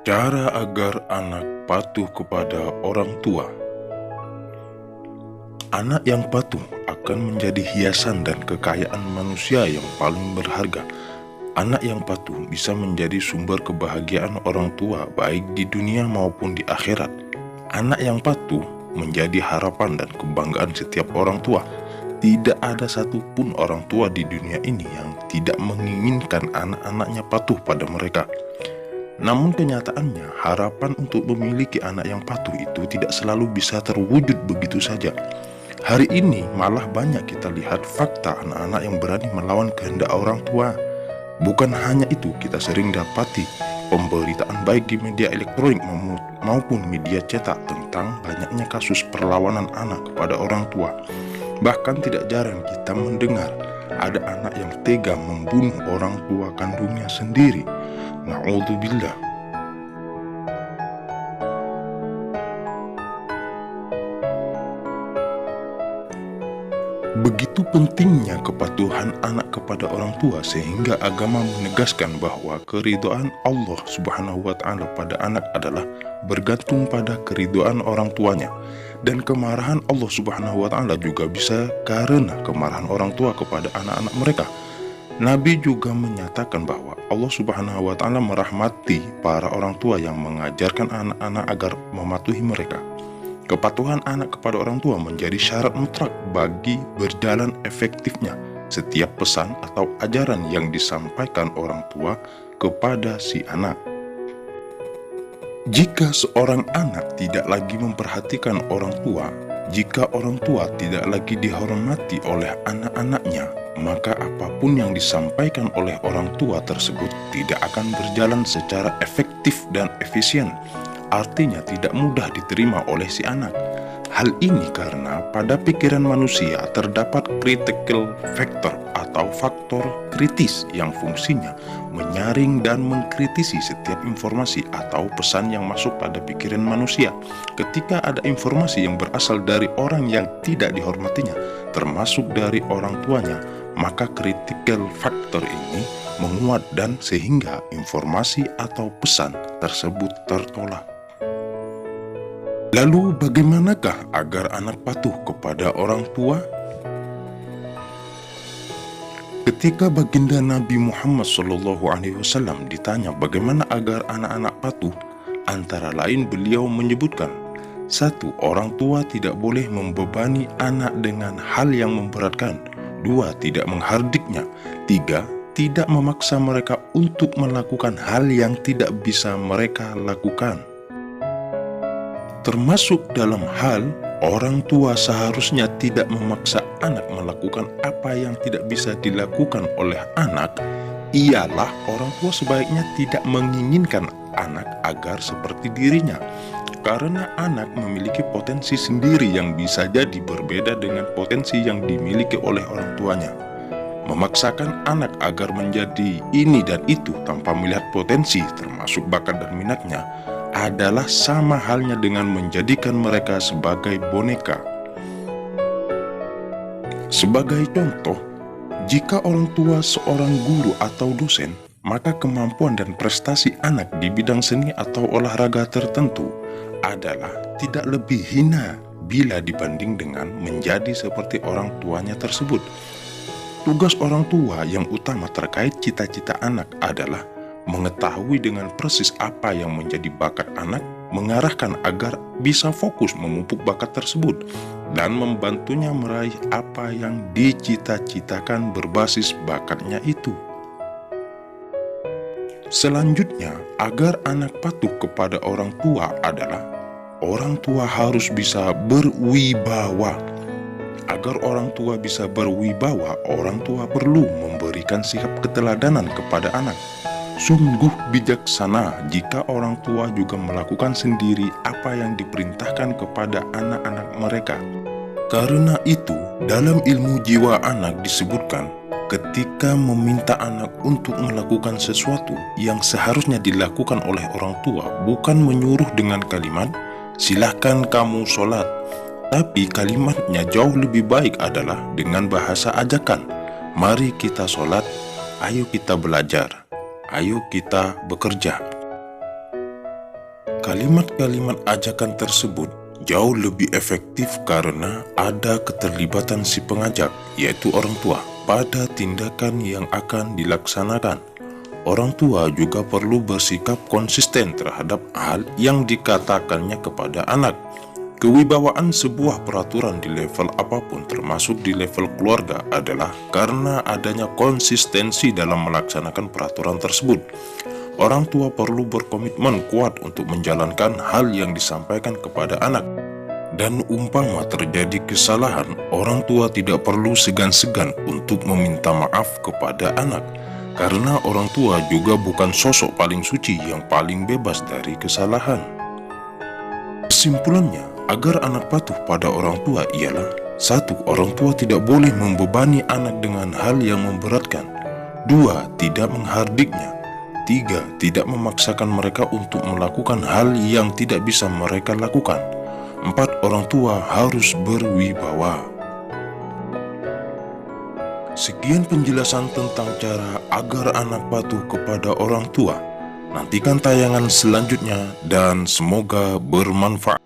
Cara agar anak patuh kepada orang tua. Anak yang patuh akan menjadi hiasan dan kekayaan manusia yang paling berharga. Anak yang patuh bisa menjadi sumber kebahagiaan orang tua baik di dunia maupun di akhirat. Anak yang patuh menjadi harapan dan kebanggaan setiap orang tua. Tidak ada satupun orang tua di dunia ini yang tidak menginginkan anak-anaknya patuh pada mereka. Namun kenyataannya, harapan untuk memiliki anak yang patuh itu tidak selalu bisa terwujud begitu saja. Hari ini malah banyak kita lihat fakta anak-anak yang berani melawan kehendak orang tua. Bukan hanya itu, kita sering dapati pemberitaan baik di media elektronik maupun media cetak tentang banyaknya kasus perlawanan anak kepada orang tua. Bahkan tidak jarang kita mendengar ada anak yang tega membunuh orang tua kandungnya sendiri. Na'udzubillah. Begitu pentingnya kepatuhan anak kepada orang tua sehingga agama menegaskan bahwa keridhaan Allah Subhanahu wa Ta'ala pada anak adalah bergantung pada keridhaan orang tuanya, dan kemarahan Allah Subhanahu wa Ta'ala juga bisa karena kemarahan orang tua kepada anak-anak mereka. Nabi juga menyatakan bahwa Allah Subhanahu wa Ta'ala merahmati para orang tua yang mengajarkan anak-anak agar mematuhi mereka. Kepatuhan anak kepada orang tua menjadi syarat mutlak bagi berjalan efektifnya setiap pesan atau ajaran yang disampaikan orang tua kepada si anak. Jika seorang anak tidak lagi memperhatikan orang tua, jika orang tua tidak lagi dihormati oleh anak-anaknya, maka apapun yang disampaikan oleh orang tua tersebut tidak akan berjalan secara efektif dan efisien. Artinya tidak mudah diterima oleh si anak. Hal ini karena pada pikiran manusia terdapat critical factor atau faktor kritis yang fungsinya menyaring dan mengkritisi setiap informasi atau pesan yang masuk pada pikiran manusia. Ketika ada informasi yang berasal dari orang yang tidak dihormatinya, termasuk dari orang tuanya, maka critical factor ini menguat dan sehingga informasi atau pesan tersebut tertolak. Lalu bagaimanakah agar anak patuh kepada orang tua? Ketika baginda Nabi Muhammad SAW ditanya bagaimana agar anak-anak patuh, antara lain beliau menyebutkan, 1. Orang tua tidak boleh membebani anak dengan hal yang memberatkan. 2. Tidak menghardiknya. 3. Tidak memaksa mereka untuk melakukan hal yang tidak bisa mereka lakukan. Termasuk dalam hal orang tua seharusnya tidak memaksa anak melakukan apa yang tidak bisa dilakukan oleh anak, ialah orang tua sebaiknya tidak menginginkan anak agar seperti dirinya. Karena anak memiliki potensi sendiri yang bisa jadi berbeda dengan potensi yang dimiliki oleh orang tuanya. Memaksakan anak agar menjadi ini dan itu tanpa melihat potensi termasuk bakat dan minatnya adalah sama halnya dengan menjadikan mereka sebagai boneka. Sebagai contoh, jika orang tua seorang guru atau dosen, maka kemampuan dan prestasi anak di bidang seni atau olahraga tertentu adalah tidak lebih hina bila dibanding dengan menjadi seperti orang tuanya tersebut. Tugas orang tua yang utama terkait cita-cita anak adalah mengetahui dengan persis apa yang menjadi bakat anak, mengarahkan agar bisa fokus memupuk bakat tersebut, dan membantunya meraih apa yang dicita-citakan berbasis bakatnya itu. Selanjutnya, agar anak patuh kepada orang tua adalah orang tua harus bisa berwibawa. Agar orang tua bisa berwibawa, orang tua perlu memberikan sikap keteladanan kepada anak. Sungguh bijaksana jika orang tua juga melakukan sendiri apa yang diperintahkan kepada anak-anak mereka. Karena itu, dalam ilmu jiwa anak disebutkan, ketika meminta anak untuk melakukan sesuatu yang seharusnya dilakukan oleh orang tua, bukan menyuruh dengan kalimat, "Silahkan kamu sholat," tapi kalimatnya jauh lebih baik adalah dengan bahasa ajakan, "Mari kita sholat, ayo kita belajar, ayo kita bekerja." Kalimat-kalimat ajakan tersebut jauh lebih efektif karena ada keterlibatan si pengajak, yaitu orang tua, pada tindakan yang akan dilaksanakan. Orang tua juga perlu bersikap konsisten terhadap hal yang dikatakannya kepada anak. Kewibawaan sebuah peraturan di level apapun, termasuk di level keluarga, adalah karena adanya konsistensi dalam melaksanakan peraturan tersebut. Orang tua perlu berkomitmen kuat untuk menjalankan hal yang disampaikan kepada anak. Dan umpama terjadi kesalahan, orang tua tidak perlu segan-segan untuk meminta maaf kepada anak, karena orang tua juga bukan sosok paling suci yang paling bebas dari kesalahan. Kesimpulannya, agar anak patuh pada orang tua ialah: 1. Orang tua tidak boleh membebani anak dengan hal yang memberatkan. 2. Tidak menghardiknya. 3. Tidak memaksakan mereka untuk melakukan hal yang tidak bisa mereka lakukan. 4. Orang tua harus berwibawa. Sekian penjelasan tentang cara agar anak patuh kepada orang tua. Nantikan tayangan selanjutnya dan semoga bermanfaat.